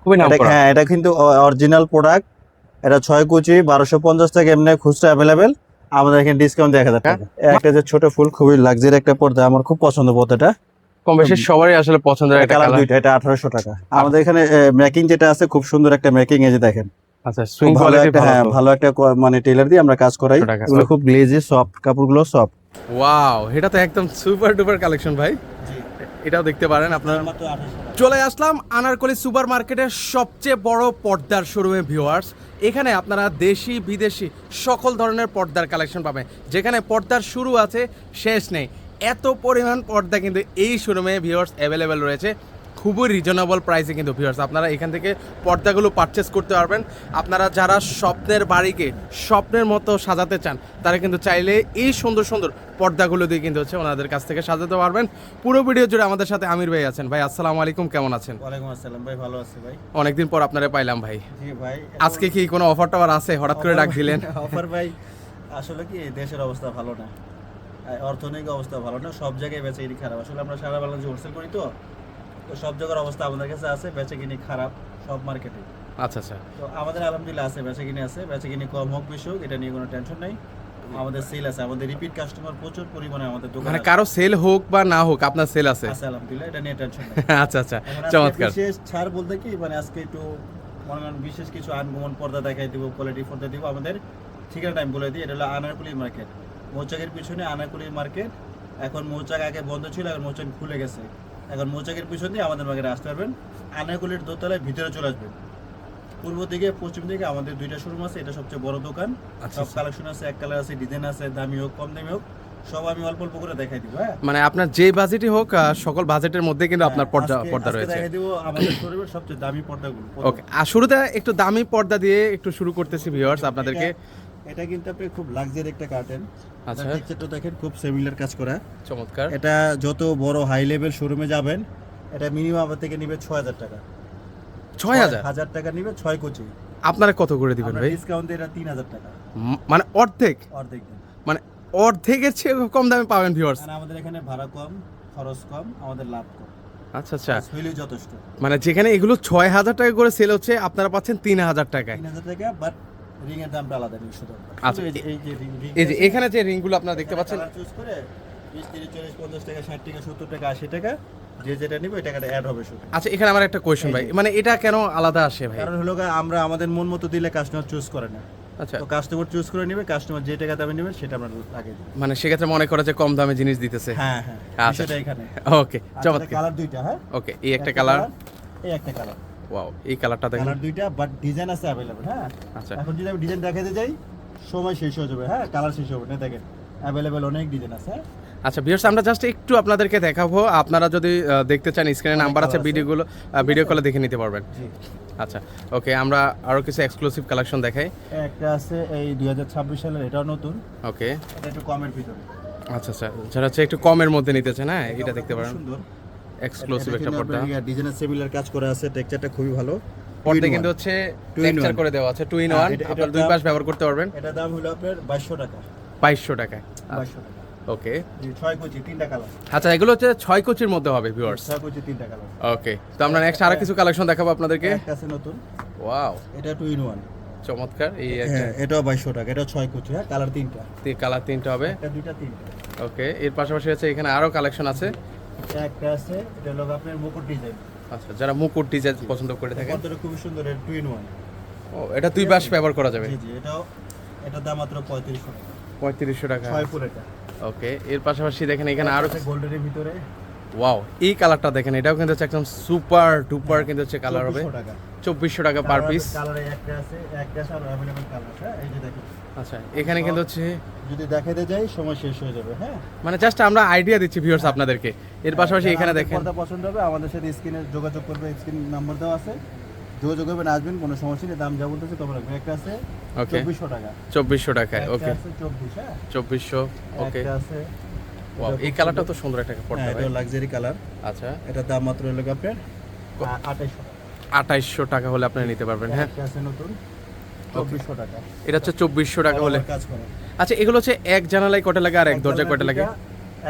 খুবই নাম করা। হ্যাঁ, এটা কিন্তু অরিজিনাল প্রোডাক্ট। এটা 6 কুচি 1250 টাকা এমনি খুচরা অ্যাভেলেবেল। আমাদের এখানে ডিসকাউন্ট 1000 টাকা। একটা যে ছোট ফুল, খুবই লাক্সারি একটা পর্দা, আমার খুব পছন্দ পর্দাটা। কম বেশি সবারই আসলে পছন্দের একটা কালার কালার। দুইটা, এটা 1800 টাকা। আমাদের এখানে মেকিং যেটা আছে, খুব সুন্দর একটা মেকিং, এই যে দেখেন। আচ্ছা, খুব সুইং ভালো কোয়ালিটি একটা, ভালো হ্যাঁ তো। ভালো একটা মানে টেলার দিয়ে আমরা কাজ করাই। 100 টাকা। এগুলো খুব গ্লেজি সফট, কাপড়গুলো সফট। ওয়াও, এটা তো একদম সুপার ডুপার কালেকশন ভাই। এটাও দেখতে পারেন আপনারা। চলে আসলাম আনারকলি সুপার মার্কেটের সবচেয়ে বড় পর্দার শোরুমে ভিউয়ার্স। এখানে আপনারা দেশি বিদেশি সকল ধরনের পর্দার কালেকশন পাবেন, যেখানে পর্দার শুরু আছে শেষ নেই। এত পরিমাণ পর্দা কিন্তু এই শোরুমে ভিউয়ার্স অ্যাভেলেবেল রয়েছে, খুবই রিজনেবল প্রাইসে কিন্তু ভিউয়ার্স আপনারা এখান থেকে পর্দাগুলো পারচেস করতে পারবেন। আপনারা যারা স্বপ্নের বাড়িকে স্বপ্নের মতো সাজাতে চান, তারা কিন্তু চাইলে এই সুন্দর সুন্দর পর্দাগুলো দিয়ে কিন্তু ওনাদের কাছ থেকে সাজাতে পারবেন। পুরো ভিডিও জুড়ে আমাদের সাথে আমির ভাই আছেন। ভাই আসসালামু আলাইকুম, কেমন আছেন? ওয়ালাইকুম আসসালাম ভাই, ভালো আছি ভাই। অনেকদিন পর আপনারা পাইলাম ভাই। জি ভাই। আজকে কি কোনো অফার টফার আছে? হঠাৎ করে ডাক দিলেন। অফার ভাই, আসলে কি দেশের অবস্থা ভালো না, অর্থনৈতিক অবস্থা ভালো না, সব জায়গায় বেচাকিনি খারাপ। আসলে আমরা সারা বাংলাদেশে হোলসেল করি, তো সব জায়গার অবস্থা আমাদের কাছে আছে, বেচাকিনি খারাপ সব মার্কেটে। আচ্ছা আচ্ছা। তো আমাদের আলহামদুলিল্লাহ আছে, বেচাকিনি আছে, বেচাকিনি কম হোক বেশি হোক এটা নিয়ে কোনো টেনশন নাই। আমাদের সেল আছে, আমাদের রিপিট কাস্টমার প্রচুর পরিমাণে আমাদের দোকানে মানে কারো সেল হোক বা না হোক, আপনার সেল আছে। আছে আলহামদুলিল্লাহ, এটা নিয়ে টেনশন নাই। আচ্ছা আচ্ছা, এখন আজকে চমৎকার। বিশেষ ছাড় বলতে কি, মানে আজকে একটু মনে করেন বিশেষ কিছু আনকমন পর্দা দেখাই দিব, কোয়ালিটি পর্দা দিব। আমাদের ঠিকানাটা আমি বলে দিই, এটা হলো আনারকুলি মার্কেট, মৌচাকের পিছনে আনারকুলি মার্কেট। এখন মৌচাক আগে বন্ধ ছিল, এখন মৌচাক খুলে গেছে। এখন মৌচাকের পিছন দিয়ে আমাদের মার্কেটে আসতে পারবেন। আনারকুলির দোতলায় ভিতরে চলে আসবেন। পূর্ব দিকে পশ্চিম দিকে আমাদের দুইটা শোরুম আছে, এটা সবচেয়ে বড় দোকান। আচ্ছা, সব আচ্ছা। কালেকশন আছে, এক কালার আছে, ডিজাইন আছে, দামি হোক কম দামি হোক সব আমি অল্প অল্প করে দেখাই দিব। হ্যাঁ, মানে আপনার যে বাজেটই হোক, সকল বাজেটের মধ্যে কিন্তু আপনার পর্দা পর্দা আজকে রয়েছে। দেখাই দিব আমাদের শোরুমের সবচেয়ে দামি পর্দাগুলো। ওকে, আর শুরুতে একটু দামি পর্দা দিয়ে একটু শুরু করতেছি ভিউয়ার্স আপনাদেরকে। এটা কিন্তু আপনি খুব লাক্সারি একটা কার্টেন। আচ্ছা। টেক্সচারটা দেখেন, খুব সিমিলার কাজ করা। চমৎকার। এটা যত বড় হাই লেভেল শোরুমে যাবেন, এটা মিনিমাম আপনার থেকে নিবে 6000 টাকা। 6000 হাজার টাকা নিবে 6 কোচি। আপনারা কত করে দিবেন আমরা ভাই? ডিসকাউন্ট দিয়ে এটা 3000 টাকা মানে অর্ধেক? অর্ধেক দিন। মানে অর্ধেকের চেয়ে কম দামে পাবেন ভিউয়ার্স। আর আমাদের এখানে ভাড়া কম, খরচ কম, আমাদের লাভ কম। আচ্ছা আচ্ছা। হইলেই যথেষ্ট। মানে যেখানে এগুলো 6000 টাকা করে সেল হচ্ছে, আপনারা পাচ্ছেন 3000 টাকায়। 3000 টাকা, বাট রিং এর দামটা আলাদা নেই শুধু। আচ্ছা, এই যে ring এই যে এখানে যে রিংগুলো আপনারা দেখতে পাচ্ছেন, চুজ করে 20 30 40 50 টাকা 60 টাকা 70 টাকা 80 টাকা যে যেটা নিবে ওই টাকাটা অ্যাড হবে শুধু। আচ্ছা এখানে আমার একটা কোয়েশ্চেন ভাই, মানে এটা কেন আলাদা আসে ভাই? কারণ হলো আমরা আমাদের মন মতো দিলে কাস্টমার চুজ করে না। আচ্ছা, তো কাস্টমার চুজ করে নেবে, কাস্টমার যে টাকা দামে নেবে সেটা আমরা লাগিয়ে দিই। মানে সেক্ষেত্রে মনে করা যে কম দামে জিনিস দিতেছে। হ্যাঁ হ্যাঁ, আচ্ছা। সেটা এখানে। ওকে, চমৎকার। কালার দুইটা, হ্যাঁ ওকে, এই একটা কালার, এই একটা কালার। ওয়াও, এই কালারটা দেখেন। কালার দুইটা, বাট ডিজাইন আছে अवेलेबल। হ্যাঁ, আচ্ছা এখন যদি আমি ডিজাইন দেখাতে যাই সময় শেষ হয়ে যাবে। হ্যাঁ, কালার শেষ হবে না, দেখেন अवेलेबल অনেক ডিজাইন আছে। হ্যাঁ, আচ্ছা ভিউয়ার্স, আমরা জাস্ট একটু আপনাদেরকে দেখাবো। আপনারা যদি দেখতে চান, স্ক্রিনে নাম্বার আছে, ভিডিও কলে দেখে নিতে পারবেন। জি। আচ্ছা ওকে, আমরা আরো কিছু এক্সক্লুসিভ কালেকশন দেখাই। একটা আছে এই 2026 সালের, এটাও নতুন, ওকে, এটা একটু কমের ভিতরে। আচ্ছা আচ্ছা, যারা হচ্ছে একটু কমের মধ্যে নিতে চান, হ্যাঁ এটা দেখতে পারেন। সুন্দর এক্সক্লুসিভ একটা পর্দা। ডিজাইনের সিমিলার কাজ করা আছে, টেক্সচারটা খুবই ভালো। পর্দা কিন্তু হচ্ছে Two in টেক্সচার one। করে দেওয়া আছে 2 in হ্যাঁ, 1, এটা আপনারা দুই দাম- পাশ ব্যবহার করতে পারবেন। এটা দাম হলো আপনার 2200 টাকা। 2200 টাকায়। 2200 টাকা। ওকে, জি, 6 কোচি 3টা কালার। আচ্ছা এগুলো হচ্ছে 6 কোচির মধ্যে হবে ভিউয়ার্স। 6 কোচি 3টা কালার। ওকে, তো আমরা নেক্সট আরো কিছু কালেকশন দেখাবো আপনাদেরকে। একটা আছে নতুন, ওয়াও, এটা 2 in 1। চমৎকার। এই একটা হ্যাঁ, এটাও 2200 টাকা, এটা 6 কোচি। হ্যাঁ, কালার 3টা, কালার 3টা হবে। একটা দুইটা তিনটা। ওকে, এর পাশাপাশি আছে এখানে আরো কালেকশন আছে। একটা আছে, এটা হলো আপনার মুকুট ডিজাইন। আচ্ছা, যারা মুকুট ডিজাইন পছন্দ করে থাকেন, কতটা খুব সুন্দর, এটা 2 in 1। ও এটা দুই পাশ ব্যবহার করা যাবে। জি জি, এটা দাম মাত্র 3500 টাকা। 3500 টাকা। 6 ফুল এটা। ওকে, এর পাশাপাশি দেখেন এখানে আরো, আছে গোল্ডের ভিতরে। ওয়াও, এই কালারটা দেখেন, এটাও কিন্তু হচ্ছে একদম সুপার ডুপার কিন্তু হচ্ছে কালার হবে। 2400 টাকা। 2400 টাকা পার পিস। কালারে একটা আছে, একটা আছে আর अवेलेबल কালার। হ্যাঁ, এই যে দেখুন। আচ্ছা, এখানে কিন্তু হচ্ছে যদি দেখাতে যাই সময় শেষ হয়ে যাবে। হ্যাঁ, মানে জাস্ট আমরা আইডিয়া দিচ্ছি ভিউয়ার্স আপনাদেরকে। এর পাশাপাশি যারা এখানে আমাদের দেখেন, পর্দা পছন্দ হবে আমাদের সাথে স্ক্রিনে যোগাযোগ করবে, স্ক্রিন নাম্বার দেওয়া আছে, যোগাযোগ করবেন, আসবেন, কোনো সমস্যা নেই। দাম যা বলতেছে তবে রাখবেন। একটা আছে ওকে 2400 টাকা। 2400 টাকায়। একটা ওকে, আছে 24। হ্যাঁ, 2400। ওকে, একটা আছে, ওয়াও, এই কালারটা তো সুন্দর একটা পর্দা হ্যাঁ, ভাই। এটা লাক্সারি কালার। আচ্ছা, এটা দাম মাত্র হলো আপনার 2800 টাকা। 2800 টাকা হলে আপনি নিতে পারবেন। হ্যাঁ, একটা আছে নতুন 2400 টাকা। এটা হচ্ছে 2400 টাকা হলে। কাজ করে। আচ্ছা, এগুলো হচ্ছে এক জানালায় কয়টা লাগে আর এক দরজায় কয়টা লাগে?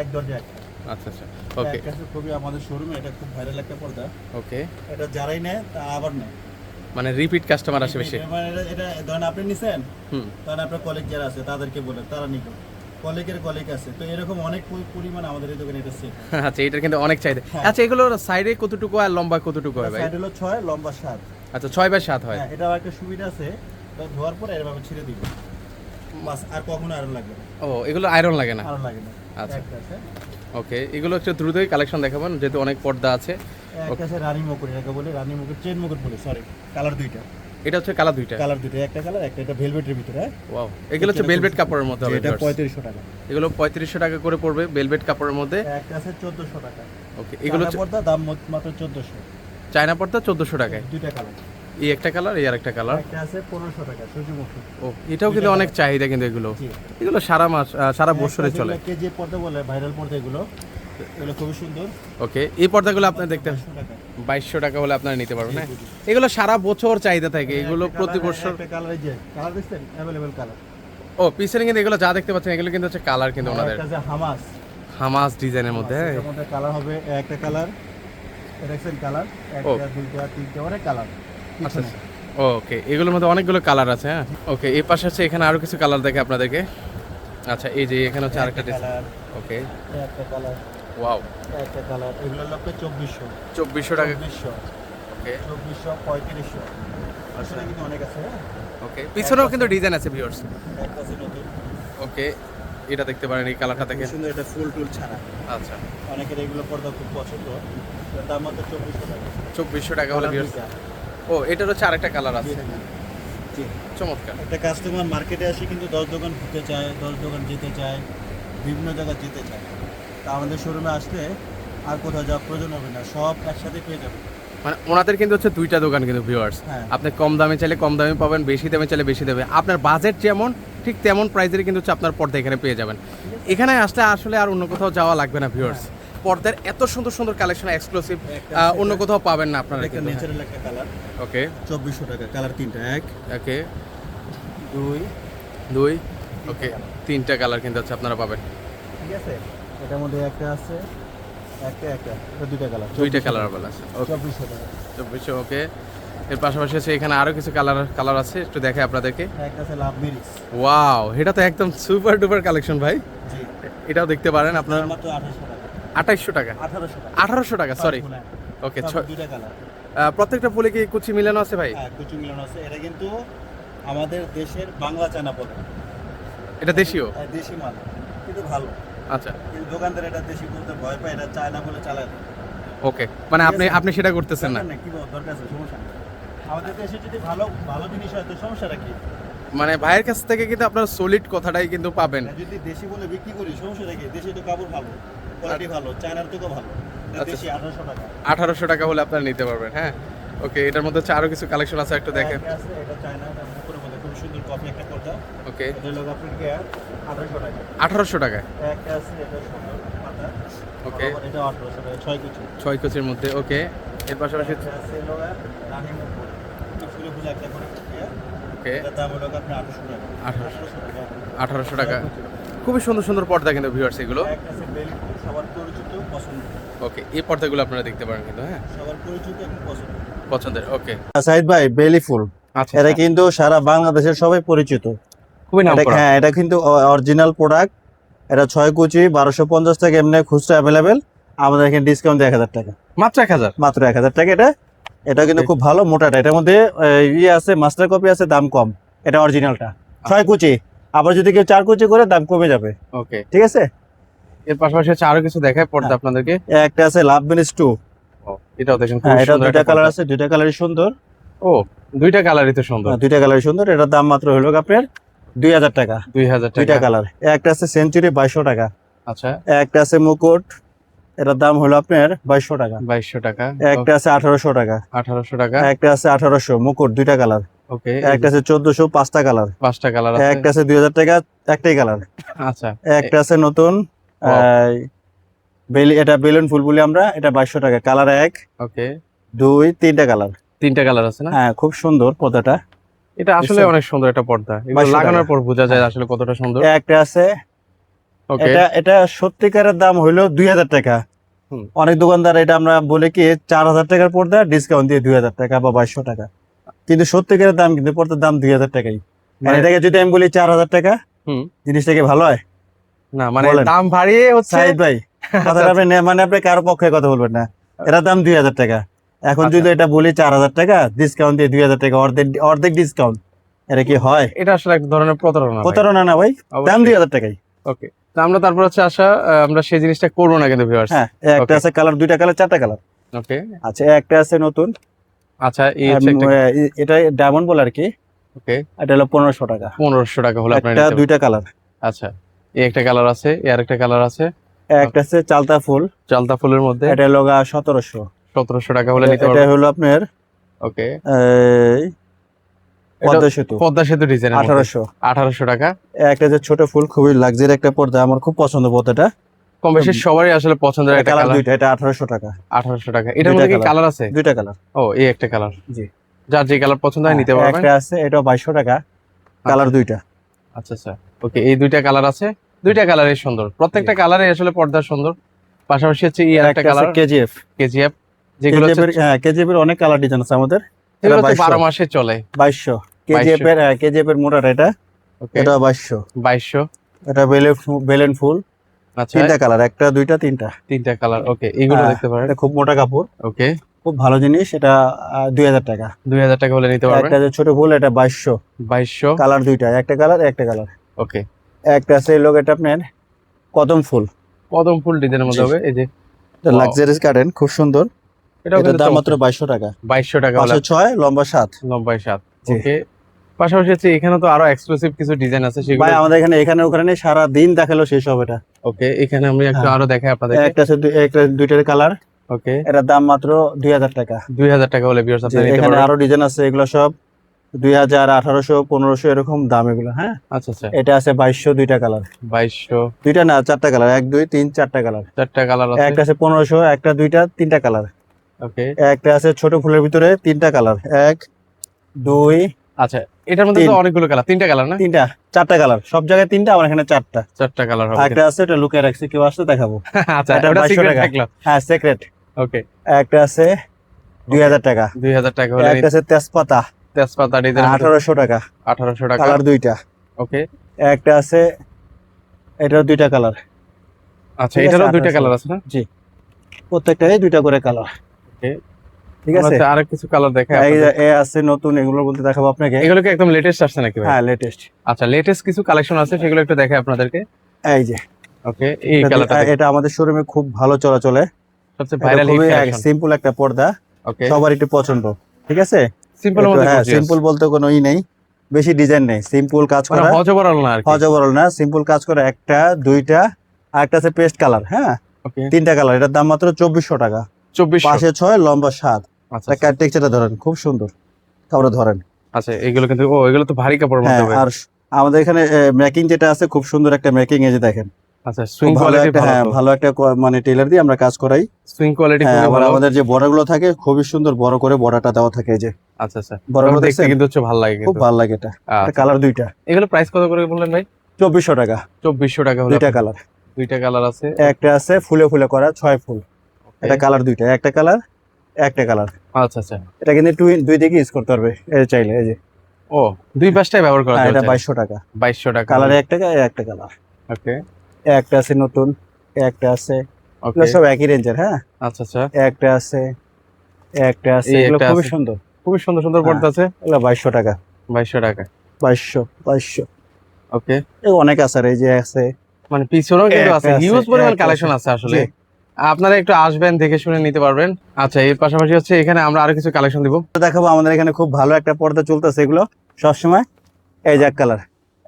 এক দরজা একটা। আচ্ছা আচ্ছা, ওকে এক কাছে খুবই আমাদের শোরুমে এটা খুব ভাইরাল একটা পর্দা। ওকে, এটা যারাই নেয় তা আবার নেয়, মানে রিপিট কাস্টমার আসে বেশি। মানে এটা ধরেন আপনি নিছেন, হুম, তখন আপনার কলিগ যারা আছে তাদেরকে বলে তারা নিবে, কলিগের কলিগ আছে, তো এরকম অনেক পরিমাণ আমাদের এই দোকানে এটা সেল। আচ্ছা, এটা কিন্তু অনেক চাহিদা। হ্যাঁ। আচ্ছা, এগুলোর সাইডে কতটুকু আর লম্বা কতটুকু হয় ভাই? সাইড হলো 6, লম্বা 7। আচ্ছা, 6/7 হয়। হ্যাঁ, এটাও একটা সুবিধা আছে, তো ধোয়ার পরে এভাবে ছেড়ে দিবে, বাস আর কখনো আয়রন লাগবে না। ও, এগুলো আয়রন লাগে না? আয়রন লাগে না। আচ্ছা। একটা আছে, ওকে, এগুলো একটু দ্রুতই কালেকশন দেখাবেন যেহেতু অনেক পর্দা আছে। একটা আছে রানী মুকুট, এটাকে বলে রানী মুকুট, চেন মুকুট বলে, সরি, কালার দুইটা, এটা হচ্ছে কালার দুইটা। কালার দুইটা, একটা কালার একটা, এটা ভেলভেটের ভিতরে। ওয়াও, এগুলো হচ্ছে ভেলভেট কাপড়ের মধ্যে হবে। এটা 3500 টাকা। এগুলো 3500 টাকা করে পড়বে ভেলভেট কাপড়ের মধ্যে। একটা আছে 1400 টাকা। ওকে, এগুলো চায়না পর্দা দাম মাত্র 1400। চায়না পর্দা 1400 টাকায়। দুইটা কালার, এই একটা কালার, এই আরেকটা কালার। একটা আছে 1500 টাকা সূর্যমুখী। ও, এটাও কিন্তু অনেক চাহিদা কিন্তু এগুলো। জি। এগুলো সারা মাস সারা বছরে চলে। কেজি পর্দা বলে, ভাইরাল পর্দা এগুলো, এগুলো খুবই সুন্দর। ওকে, এই পর্দাগুলো আপনি দেখতে 500 টাকা। 2200 টাকা হলে আপনারা নিতে পারবেন। হ্যাঁ, এগুলো সারা বছর চাহিদা থাকে, এগুলো একটা প্রতি colour, বছর। একটা কালার, এই যে কালার দেখছেন, अवेलेबल কালার। ও, পিছনে কিন্তু এগুলো যা দেখতে পাচ্ছেন এগুলো কিন্তু হচ্ছে কালার কিন্তু ওনাদের একটা আছে হামাস, হামাস ডিজাইনের মধ্যে। হ্যাঁ, এটার মধ্যে কালার হবে, একটা কালার, দেখছেন কালার, একটা দুইটা তিনটা অনেক কালার। আচ্ছা, ওকে, এগুলোর মধ্যে অনেকগুলো কালার আছে। হ্যাঁ, ওকে, এই পাশে হচ্ছে এখানে আরো কিছু কালার দেখে আপনাদেরকে। আচ্ছা, এই যে এখানে হচ্ছে আরেকটা ডিজাইন। কালার, ওকে, একটা কালার, ওয়াও, একটা কালার, এগুলো লোকে 2400 2400 টাকা। 2400, ওকে 2400, 3500, আসলে কিন্তু অনেক আছে। হ্যাঁ, ওকে, পিছনেও কিন্তু ডিজাইন আছে ভিউয়ার্স। একটা আছে নতুন, ওকে, এটা দেখতে পারেন, এই কালারটা খুব দেখে। সুন্দর, এটা ফুল টুল ছাড়া। আচ্ছা, অনেকের এগুলো পর্দা খুব পছন্দ, এটার দাম মাত্র 2400 টাকা। 2400 টাকা হলে কালার ভিউয়ার্স। দুইটা। ও, এটার হচ্ছে আরেকটা কালার আছে। জি। চমৎকার। একটা কাস্টমার মার্কেটে আসে কিন্তু 10 দোকান ঘুরতে চায়, 10 দোকান যেতে চায়, বিভিন্ন জায়গায় যেতে চায়, তা আমাদের শোরুমে আসলে আর কোথাও যাওয়ার প্রয়োজন হবে না, সব একসাথে পেয়ে যাবে। মানে ওনাদের কিন্তু হচ্ছে দুইটা দোকান কিন্তু ভিউয়ার্স। হ্যাঁ। আপনি কম দামে চাইলে কম দামে পাবেন, বেশি দামে চাইলে বেশি দামে। আপনার বাজেট যেমন ঠিক তেমন প্রাইসের কিন্তু হচ্ছে আপনার পর্দা এখানে পেয়ে যাবেন। এখানে আসলে আসলে আর অন্য কোথাও যাওয়া লাগবে না ভিউয়ার্স। পর্দার এত সুন্দর সুন্দর কালেকশন এক্সক্লুসিভ অন্য কোথাও পাবেন না আপনারা একটা কিন্তু। ন্যাচারাল একটা কালার, ওকে 2400 টাকা, কালার তিনটা, এক ওকে, দুই, দুই, ওকে, তিনটা কালার কিন্তু হচ্ছে আপনারা পাবেন। ঠিক আছে। এটার মধ্যে একটা আছে, একটা এটা দুইটা কালার, দুইটা কালার আবার আছে। ওকে, 2400 টাকা। 2400। ওকে, এর পাশাপাশি আছে এখানে আরো কিছু কালার আছে, একটু দেখে আপনাদেরকে। একটা আছে লাভ মেরিস। ওয়াও, এটা তো একদম সুপার ডুপার কালেকশন ভাই। জি, এটাও দেখতে পারেন আপনার। মাত্র 2800 টাকা, 2800 টাকা, 1800 টাকা, 1800 টাকা, সরি। হ্যাঁ, ওকে, দুইটা কালার। প্রত্যেকটা ফুলে কি কুচি মিলানো আছে ভাই? হ্যাঁ, কুচি মিলানো আছে। এটা কিন্তু আমাদের দেশের বাংলা চায়না পড়ে, এটা দেশীয়? দেশি মাল, কিন্তু ভালো। আচ্ছা, কিন্তু দোকানদার এটা দেশি বলতে ভয় পায়, এটা চায়না বলে চালায় না। ওকে, মানে ঠিক আপনি আছে। আপনি সেটা করতেছেন না? দরকার নেই, কি বল, দরকার আছে, সমস্যা নেই। আমাদের দেশে যদি ভালো ভালো জিনিস হয় তো সমস্যাটা কি? মানে ভাইয়ের কাছ থেকে কিন্তু আপনার সলিড কথাটাই কিন্তু পাবেন। এটা যদি দেশি বলে বিক্রি করি সমস্যাটা কি? দেশে তো কাপড় ভালো, কোয়ালিটি ভালো, চায়নার থেকেও ভালো। এটা আচ্ছা। দেশি 1800 টাকা। 1800 টাকা হলে আপনারা নিতে পারবেন। হ্যাঁ, ওকে, এটার মধ্যে হচ্ছে আরো কিছু কালেকশন আছে, একটু দেখেন। একটা আছে, এটা চায়না, এটা মুকুরের মধ্যে খুব সুন্দর কফি একটা পর্দা। ওকে, এটা হলো আপনার গিয়ার 1800 টাকা। 1800 টাকায়। একটা আছে, এটা সুন্দর পাতা। ওকে, এটা 1800 টাকা, 6 কুচি। 6 কুচির মধ্যে। ওকে, এর পাশাপাশি একটা আছে হলো রানী মুকুট, ফুলে ফুলে একটা করে গিয়ার। ওকে, এটার দাম হলো আপনার 800 টাকা। 1800 টাকা। 1800 টাকা। খুবই সুন্দর সুন্দর পর্দা কিন্তু ভিউয়ার্স এগুলো। একটা আছে বেলি ফুল, সবার পরিচিত, পছন্দ। ওকে, এই পর্দাগুলো আপনারা দেখতে পারেন কিন্তু। হ্যাঁ, সবার পরিচিত এবং পছন্দ। পছন্দের। ওকে, সাইদ ভাই, বেলি ফুল, আচ্ছা, এটা কিন্তু সারা বাংলাদেশের সবাই পরিচিত। খুবই নাম করা। হ্যাঁ, এটা কিন্তু অরিজিনাল প্রোডাক্ট। এটা 6 কুচি, 1250 টাকা এমনি খুচরা অ্যাভেলেবেল। আমাদের এখানে ডিসকাউন্ট 1000 টাকা, মাত্র 1000? মাত্র 1000 টাকা। এটা কিন্তু খুব ভালো মোটাটা, এটার মধ্যে ইয়ে আছে, মাস্টার কপি আছে, দাম কম। এটা অরিজিনালটা 6 কুচি, আবার যদি কেউ 4 কুচি করে দাম কমে যাবে। ওকে, ঠিক আছে। এর পাশাপাশি হচ্ছে আরো কিছু দেখায় পর্দা আপনাদেরকে। একটা আছে লাভ মিনিস 2। এটাও দেখেন, খুব হ্যাঁ, এটা সুন্দর দুইটা একটা কালার পর্দা। আছে, দুইটা কালারই সুন্দর। ও, দুইটা কালারই তো সুন্দর। দুইটা কালারই সুন্দর। এটার দাম মাত্র হলো আপনার 2000 টাকা, 2000 দুইটা টাকা। কালার। একটা আছে সেঞ্চুরি, 2200 টাকা। আচ্ছা, একটা আছে মুকুট, এটার দাম হলো আপনার 2200 টাকা। 2200 টাকা। একটা আছে 1800 টাকা। 1800 টাকা। একটা আছে 1800 মুকুট, দুইটা কালার। ওকে, একটা আছে 1400, 5টা কালার। 5টা কালার আছে। একটা আছে 2000 টাকা, একটাই কালার। আচ্ছা, একটা আছে নতুন Wow. এটা বেলুন ফুল বলি আমরা, এটা 2200 টাকা, কালার 1 ওকে, 2 3টা কালার। 3টা কালার আছে না? হ্যাঁ, খুব সুন্দর পর্দাটা। এটা আসলে বুঝছো? অনেক সুন্দর একটা পর্দা। এগুলো 2200 লাগানোর টাকা। পর বোঝা যায় আসলে কতটা সুন্দর। একটা আছে ওকে এটা সত্যিকারের দাম হইলো 2000 টাকা। হুম। অনেক দোকানদার এটা আমরা বলে কি 4000 টাকার পর্দা ডিসকাউন্ট দিয়ে 2000 টাকা বা 2200 টাকা, কিন্তু সত্যিকারের দাম কিন্তু পর্দার দাম 2000 টাকাই। মানে এটাকে যদি আমি বলি 4000 টাকা, হুম জিনিসটা কি ভালো হয়? না মানে বলেন। দাম বাড়িয়ে হচ্ছে সাইদ ভাই কথাটা আপনি মানে আপনি কারো পক্ষে কথা বলবেন না, এটার দাম 2000 টাকা। এখন আচ্ছা। যদি এটা বলি 4000 টাকা ডিসকাউন্ট দিয়ে 2000 টাকা, অর্ধেক অর্ধেক ডিসকাউন্ট, এটা কি হয়? এটা আসলে এক ধরনের প্রতারণা ভাই। প্রতারণা না ভাই, দাম অবশ্যই। 2000 টাকাই। ওকে, তো আমরা তারপর হচ্ছে আমরা সেই জিনিসটা করবো না কিন্তু ভিউয়ার্স। হ্যাঁ, একটা Okay. আছে কালার, দুইটা কালার, চারটা কালার। ওকে, আচ্ছা, একটা আছে নতুন, আচ্ছা এই হচ্ছে একটা। এটা ডায়মন্ড বলে আর কি। ওকে, এটা হলো 1500 টাকা। 1500 টাকা হলে আপনারা একটা নিতে পারবেন। দুইটা কালার। আচ্ছা, এই একটা কালার আছে, এই আরেকটা কালার আছে। একটা আছে চালতা ফুল, চালতা ফুলের মধ্যে এটা হলো 1700। 1700 টাকা হলে নিতে এটা পারবেন। হলো আপনার ওকে, এই পদ্মা সেতু, পদ্মা সেতু ডিজাইনের 1800। 1800 টাকা। একটা যে ছোট ফুল, খুবই লাক্সারি একটা পর্দা, আমার খুব পছন্দ পর্দাটা। কম বেশি সবারই আসলে পছন্দের একটা কালার কালার। দুইটা, এটা 1800 টাকা। 1800 টাকা। এটার দুইটা মধ্যে কি colour। কালার আছে? দুইটা কালার। ও, এই একটা কালার। জি। যার যে কালার পছন্দ হয় নিতে পারবেন। একটা আছে, এটা 2200 টাকা, কালার দুইটা। আচ্ছা আচ্ছা, ওকে, এই দুইটা কালার আছে, দুইটা কালারই সুন্দর, প্রত্যেকটা কালারই আসলে পর্দা সুন্দর। পাশাপাশি হচ্ছে এই একটা একটা আছে কালার কেজিএফ। কেজিএফ, যেগুলো হচ্ছে কেজিএফ এর অনেক কালার ডিজাইন আছে আমাদের। যেগুলো তো 2200 12 মাসে চলে। 2200 কেজিএফ এর মোটাটা এটা, ওকে, এটা 2200। 2200। এটা বেলেন ফুল, আচ্ছা, তিনটা কালার, একটা দুইটা তিনটা। তিনটা কালার। ওকে, এইগুলো দেখতে পারেন। এটা খুব মোটা কাপড়, ওকে, খুব ভালো জিনিস। এটা 2000 টাকা। 2000 টাকা হলে নিতে পারবেন। একটা যে ছোট ফুল, এটা 2200, 2200। কালার দুইটা, একটা কালার একটা কালার। ওকে, একটা আছে লোক, এটা আপনার কদম ফুল, কদম ফুল ডিজাইনের মধ্যে জি। হবে। এই যে এটা লাক্সারিয়াস গার্ডেন, খুব সুন্দর। এটাও এটার কিন্তু দাম মাত্র 2200 টাকা। 2200 টাকা হলে 506, লম্বা 7। লম্বায় 7। জি। ওকে, পাশাপাশি হচ্ছে এখানে তো আরো এক্সক্লুসিভ কিছু ডিজাইন আছে সেগুলো। ভাই আমাদের এখানে ওখানে সারা দিন দেখালো শেষ হবে এটা। ওকে, এখানে আমি একটু হ্যাঁ। আরো দেখাই আপনাদেরকে। একটা আছে একটা দুইটার কালার, ওকে, এটার দাম মাত্র 2000 টাকা। 2000 টাকা হলে ভিউয়ার্স জি, আপনি নিতে এখানে পারবেন। আরো ডিজাইন আছে, এগুলো সব 2000, 1800, 1500 এরকম দাম এগুলো। হ্যাঁ, আচ্ছা আচ্ছা, এটা আছে 2200, দুইটা কালার। 2200। দুইটা না, চারটা কালার, 1 2 3 4টা কালার। চারটা কালার আছে। একটা আছে 1500, একটা দুইটা তিনটা কালার। ওকে, একটা আছে ছোট ফুলের ভিতরে, তিনটা কালার, 1 2 আচ্ছা, এটার মধ্যে তো তিন। অনেকগুলো কালার, তিনটা কালার না? তিনটা, চারটা কালার, সব জায়গায় তিনটা, আমার এখানে চারটা। চারটা কালার হবে। একটা আছে, এটা লুকিয়ে রাখছি, কেউ আসলে দেখাবো। আচ্ছা, এটা ওটা 2200 সিক্রেট টাকা। থাকলো। হ্যাঁ, সিক্রেট। ওকে, একটা আছে 2000 টাকা। 2000 টাকা হলে একটা আছে তেজপাতা, তেজপাতা ডিজাইন 1800 টাকা, 1800 টাকা। কালার দুইটা। ওকে, একটা আছে, এটার দুইটা কালার। আচ্ছা, ঠিক আছে, এটারও দুইটা 1800 কালার আছে না? জি, প্রত্যেকটারই দুইটা করে কালার। ওকে, ঠিক আছে। আচ্ছা, আরো কিছু কালার দেখাই এই আপনাদের। এ আছে নতুন, এগুলো বলতে দেখাবো আপনাকে। এগুলো কি একদম লেটেস্ট আসছে নাকি ভাই? হ্যাঁ, লেটেস্ট। আচ্ছা, লেটেস্ট কিছু কালেকশন আছে, সেগুলো একটু দেখাই আপনাদেরকে। এই যে ওকে, এই কালারটা এটা আমাদের শোরুমে খুব ভালো চলে। সবচেয়ে এটা ভাইরাল হিট খুবই কালেকশন। সিম্পল একটা পর্দা, ওকে, সবার একটু পছন্দ। ঠিক আছে, সিম্পল মধ্যে হ্যাঁ, gorgeous। সিম্পল বলতে কোনো নেই, বেশি ডিজাইন নেই, সিম্পল কাজ মানে করা, হজবরল না আর কি। হজবরল না, সিম্পল কাজ করা। একটা দুইটা, আর একটা আছে পেস্ট কালার। হ্যাঁ, ওকে, তিনটা কালার, এটার দাম মাত্র 2400 টাকা। 2400। পাশে 6, লম্বা 7। আচ্ছা টেক্সচারটা ধরেন, খুব সুন্দর, কাপড়টা ধরেন। আচ্ছা, এগুলো কিন্তু এগুলো তো ভারী কাপড়ের মধ্যে হ্যাঁ, হবে। আর আমাদের এখানে মেকিং যেটা আছে, খুব সুন্দর একটা মেকিং, এই যে দেখেন, আচ্ছা, খুব সুইং ভালো কোয়ালিটি একটা, ভালো হ্যাঁ, তো। ভালো একটা মানে টেলার দিয়ে আমরা কাজ করাই। সুইং কোয়ালিটি হ্যাঁ, খুবই আবার ভালো। আমাদের যে বর্ডারগুলো থাকে, খুবই সুন্দর বড় করে বর্ডারটা দেওয়া থাকে, এই যে আচ্ছা আচ্ছা, বর্ডারগুলো দেখতে দেখছেন, কিন্তু হচ্ছে ভালো লাগে খুব কিন্তু। ভালো লাগে। এটা আচ্ছা, কালার দুইটা, এগুলো প্রাইস কত করে বললেন ভাই? 2400 টাকা। 2400 টাকা হলে দুইটা কালার, দুইটা কালার আছে। একটা আছে ফুলে ফুলে করা 6 ফুল, এটা কালার দুইটা, একটা কালার একটা কালার। আচ্ছা আচ্ছা, এটা কিন্তু দুই দিকে ইউজ করতে পারবে, এই চাইলে। এই যে ও, দুই পাশটাই ব্যবহার করা এটা যাবে। 2200 টাকা। 2200 টাকা কালারে একটা একটা কালার। ওকে, একটা আছে নতুন, একটা আছে, ওকে, এগুলো সব একই রেঞ্জের। হ্যাঁ, আচ্ছা আচ্ছা, একটা আছে, একটা আছে, এই এগুলো একটা খুবই আছে। সুন্দর। খুবই সুন্দর সুন্দর পর্দা আছে। এগুলো 2200 টাকা। 2200 টাকা। 2200। ওকে, এই অনেক আছে, আর এই যে আছে, মানে পিছনেও কিন্তু আছে, একটা আছে, হিউজ পরিমাণ একটা কালেকশন আছে। আছে আসলে। জি। আপনারা একটু আসবেন, দেখে শুনে নিতে পারবেন। আচ্ছা, এর পাশাপাশি হচ্ছে এখানে আমরা আরো কিছু কালেকশন দিব। দেখাবো, আমাদের এখানে খুব ভালো একটা পর্দা চলতেছে, এগুলো সবসময়। এই যে এক কালার,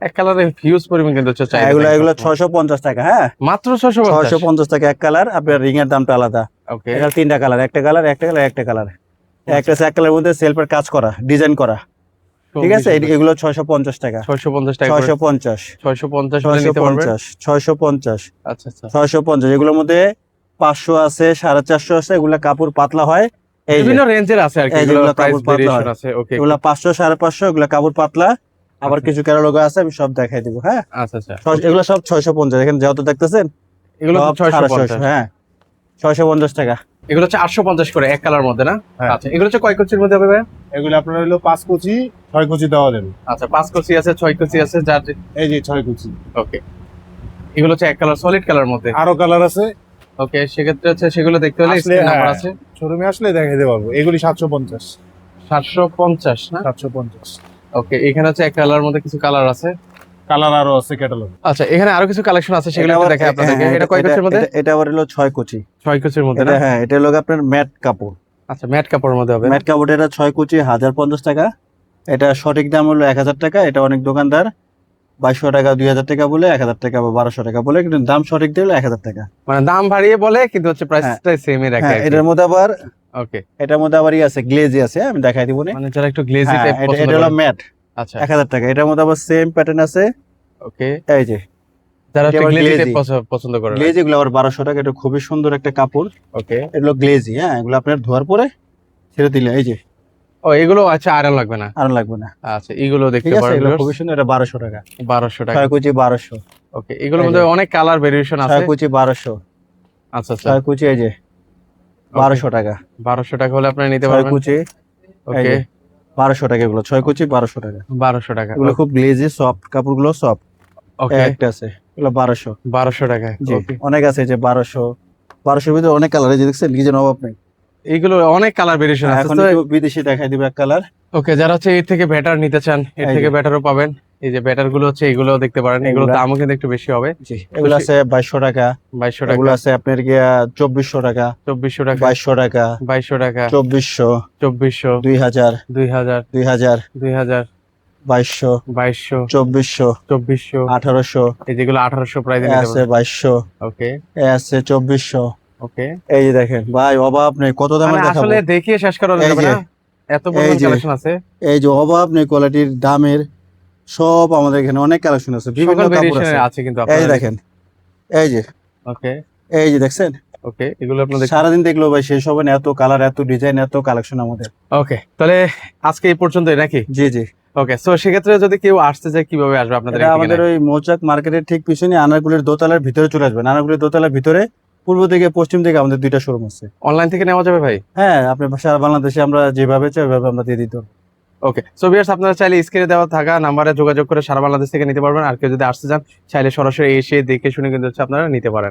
এক কালারে হিউজ পরিমাণ কিন্তু হচ্ছে চাহিদা এগুলো থাকে এগুলো সবসময়। 650 টাকা। হ্যাঁ, মাত্র 650। 650 টাকা এক কালার। আপনার রিং এর দামটা আলাদা। ওকে, এটা তিনটা কালার, একটা কালার একটা কালার একটা কালার। একটা আছে এক কালারের মধ্যে সেলফের কাজ করা, ডিজাইন করা। ঠিক আছে, এগুলো 650 টাকা। 650 টাকা করে। 650, 650 হলে নিতে পারবেন। 650, আচ্ছা আচ্ছা, 650। এগুলোর মধ্যে 500 আছে, 450 আছে, এগুলা কাপড় পাতলা হয়। এই যে বিভিন্ন রেঞ্জের আছে আর কি, এই এগুলো যেগুলো প্রাইস কাপড় পাতলা ভেরিয়েশন হয়। আছে। ওকে, এগুলা 500, 550, এগুলা কাপড় পাতলা। আবার আচ্ছা। কিছু ক্যাটালগ আছে, আমি সব দেখাই দিব। হ্যাঁ, আচ্ছা আচ্ছা, এগুলো সব 650, এখানে যেহেতু দেখতেছেন এগুলো তো সব 650। হ্যাঁ 650 টাকা। এগুলো হচ্ছে 850 করে এক কালার মধ্যে না? হ্যাঁ। আচ্ছা, এগুলো হচ্ছে কয় কুচির মধ্যে হবে ভাই? এগুলো আপনার হলো 5 কুচি 6 কুচি দেওয়া যাবে। আচ্ছা, 5 কুচি আছে, 6 কুচি আছে, যার এই যে 6 কুচি। ওকে। এগুলো হচ্ছে এক কালার, সলিড কালার মধ্যে। আরো কালার আছে, ওকে, সেক্ষেত্রে হচ্ছে সেগুলো দেখতে হলে আসলে স্ক্রিন নাম্বার হ্যাঁ। আছে। শোরুমে আসলে দেখাইতে পারবো। এগুলি 750। 750 না? 750 ওকে, এখানে হচ্ছে এক কালার মধ্যে কিছু কালার আছে। কালার আরো আছে ক্যাটালগ। আচ্ছা, এখানে আরো কিছু কালেকশন আছে, সেগুলো একটু দেখাই আপনাদেরকে। এটা কয় কুচির মধ্যে? এটা আবার হলো 6 কুচি। 6 কুচির মধ্যে এটা না? হ্যাঁ, এটা হলো আপনার ম্যাট কাপড়। আচ্ছা, ম্যাট কাপড়ের মধ্যে হবে। ম্যাট কাপড়, এটা 6 কুচি 1050 টাকা। এটা সঠিক দাম হলো 1000 টাকা। এটা অনেক দোকানদার 2200 টাকা 2000 টাকা বলে, 1000 টাকা বা 1200 টাকা বলে, কিন্তু দাম সঠিক দিলে 1000 টাকা। মানে দাম বাড়িয়ে বলে কিন্তু হচ্ছে প্রাইসটা সেমই রাখে হ্যাঁ, আর কি। এটার মধ্যে আবার ওকে, এটার মধ্যে আবার আছে, গ্লেজি আছে, আমি দেখাই দিব না। মানে যারা একটু গ্লেজি হ্যাঁ, টাইপ এটা পছন্দ এটা হলো করে। ম্যাট আচ্ছা, 1000 টাকা। এটার মধ্যে আবার সেম প্যাটার্ন আছে, ওকে। এই যে যারা এটা একটু আবার গ্লেজি glazy। টাইপ পছন্দ করে। গ্লেজি, এগুলো আবার 1200 টাকা। এটা খুবই সুন্দর একটা কাপড়, ওকে। এগুলো গ্লেজি। হ্যাঁ, এগুলো আপনার ধোয়ার পরে ছেড়ে দিলে এই যে ও, এগুলো আচ্ছা আয়রন লাগবে না? আর লাগবে না। আচ্ছা, এগুলো ঠিক দেখতে আছে, পারেন। এগুলো খুবই সুন্দর। এটা 1200 টাকা। 1200 টাকা। 6 কুচি 1200। ওকে, এগুলোর এই মধ্যে যে। অনেক কালার ভেরিয়েশন 6 আছে। কুচি 1200। আচ্ছা আচ্ছা, 6 কুচি এই যে 1200 টাকা। 1200 টাকা হলে আপনি নিতে 6 পারবেন। কুচি এই ওকে, যে 1200 টাকা। এগুলো 6 কুচি 1200 টাকা। 1200 টাকা। এগুলো খুব গ্লেজি সফট, কাপড়গুলো সফট। ওকে, একটা আছে, এগুলো 1200। 1200 টাকা। জি, ওকে, অনেক আছে, যে 1200। 1200 ভিতরে অনেক কালার, এই যে দেখছেন কি যেন অভাব নেই। এইগুলো অনেক কালার ভেরিয়েশন আছে এখন তো। একটু বিদেশি দেখাই দিব এক কালার। ওকে, যারা হচ্ছে এর থেকে বেটার নিতে চান, এর এই থেকে যে। বেটারও পাবেন। এই যে বেটার গুলো হচ্ছে এগুলো দেখতে পারেন, এগুলোর এগুলা। দামও কিন্তু একটু বেশি হবে। জি, এগুলো আছে 2200 টাকা। 2200 এগুলো টাকা, আছে আপনার গিয়া 2400 টাকা, 2400 টাকা, 2200 টাকা, 2200 টাকা, 2400, 2400, 2000, 2000, 2000, 2000, 2200, 2200, 2400, 2400। 1800, এই যেগুলো 1800 প্রাইসে এ নিতে আছে পারবেন। 2200, ওকে, এ আছে 2400। ওকে। এই যে দেখেন ভাই, অভাব নেই, কত দামে মানে দেখাবো। আসলে দেখিয়ে শেষ করা এই যাবে যে, না, এত পরিমাণ যে। কালেকশন আছে। এই যে অভাব নেই কোয়ালিটির দামের, সব আমাদের এখানে অনেক কালেকশন আছে, বিভিন্ন সকল কাপড় ভেরিয়েশনের আছে। আছে কিন্তু এই আপনারা দেখেন, এই যে, ওকে, এই যে দেখছেন, ওকে, এগুলো আপনাদের। সারাদিন দেখলো ভাই শেষ হবে না, এত কালার, এত ডিজাইন, এত কালেকশন আমাদের। ওকে, তাহলে আজকে এই পর্যন্তই নাকি? জি জি। ওকে, সো সেক্ষেত্রে যদি কেউ আসতে চায় কিভাবে আসবে আপনাদের এটা এই আমাদের ঠিকানায়? ওই মৌচাক মার্কেটের ঠিক পিছনে আনারকুলের দোতলার ভিতরে চলে আসবেন। আনারকুলের দোতলার ভিতরে পূর্ব থেকে পশ্চিম থেকে আমাদের 2টা শোরুম আছে। অনলাইন থেকে নেওয়া যাবে ভাই? হ্যাঁ, আপনি সারা বাংলাদেশে আমরা যেভাবে চাই ওইভাবে আমরা দিয়ে দিতে পারবো। ওকে, সো ভিউয়ার্স, আপনারা চাইলে স্ক্রিনে দেওয়া থাকা নাম্বারে যোগাযোগ করে সারা বাংলাদেশ থেকে নিতে পারবেন। আর কেউ যদি আসতে চান, চাইলে সরাসরি এসে দেখে শুনে কিন্তু হচ্ছে আপনারা নিতে পারেন।